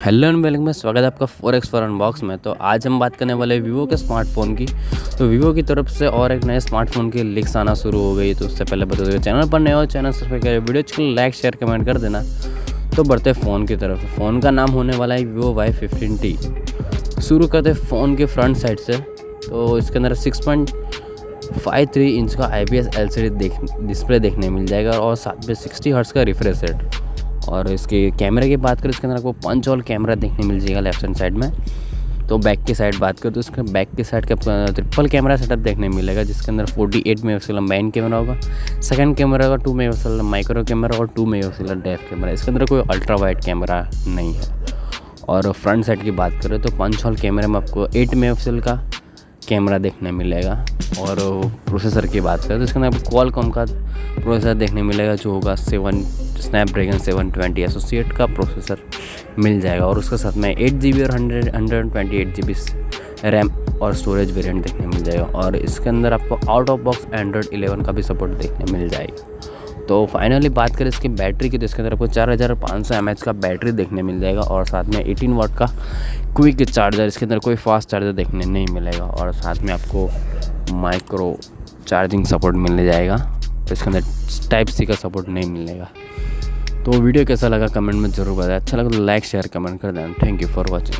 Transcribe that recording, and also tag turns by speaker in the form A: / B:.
A: Hello and welcome, स्वागत है आपका 4x4 अनबॉक्स में। तो आज हम बात करने वाले वीवो के स्मार्टफोन की। तो वीवो की तरफ से और एक नए स्मार्टफोन की लीक्स आना शुरू हो गई। तो उससे पहले बता दो, चैनल पर नए हो चैनल सब्सक्राइब करें, वीडियो को लाइक शेयर कमेंट कर देना। तो बढ़ते फ़ोन की तरफ। फ़ोन का नाम होने वाला है वीवो Y50T। शुरू करते फ़ोन के फ्रंट साइड से। तो इसके अंदर 6.53 इंच का IPS LCD डिस्प्ले देखने मिल जाएगा और साथ में 60 हर्ट्ज़ का रिफ्रेश रेट। और इसके कैमरे की बात करें, इसके अंदर आपको पंच होल कैमरा देखने मिल जाएगा लेफ्ट हैंड साइड में। तो बैक की साइड बात करें तो इसके बैक की साइड का ट्रिपल कैमरा सेटअप देखने मिलेगा, जिसके अंदर 48 मेगापिक्सल मेन कैमरा होगा, सेकंड कैमरा होगा 2 मेगापिक्सल माइक्रो कैमरा और 2 मेगापिक्सल डेप्थ कैमरा। इसके अंदर कोई अल्ट्रा वाइड कैमरा नहीं है। और फ्रंट साइड की बात करें तो पंच होल कैमरे में आपको 8 मेगापिक्सल का कैमरा देखने मिलेगा। और प्रोसेसर की बात करें तो इसके अंदर आपको क्वालकॉम का प्रोसेसर देखने मिलेगा, जो होगा स्नैपड्रैगन 720 एसोसिएट का प्रोसेसर मिल जाएगा। और उसके साथ में 8GB और 128GB रैम और स्टोरेज वेरिएंट देखने मिल जाएगा। और इसके अंदर आपको आउट ऑफ बॉक्स एंड्रॉयड 11 का भी सपोर्ट देखने मिल जाएगा। तो फाइनली बात करें इसकी बैटरी की, तो इसके अंदर आपको 4500 mAh का बैटरी देखने मिल जाएगा और साथ में 18 वाट का क्विक चार्जर। इसके अंदर कोई फास्ट चार्जर देखने नहीं मिलेगा और साथ में आपको माइक्रो चार्जिंग सपोर्ट मिल जाएगा। तो इसके अंदर टाइप-C का सपोर्ट नहीं मिलेगा। तो वीडियो कैसा लगा कमेंट में ज़रूर बताएं। अच्छा लगा तो लाइक शेयर कमेंट कर देना। Thank you for watching.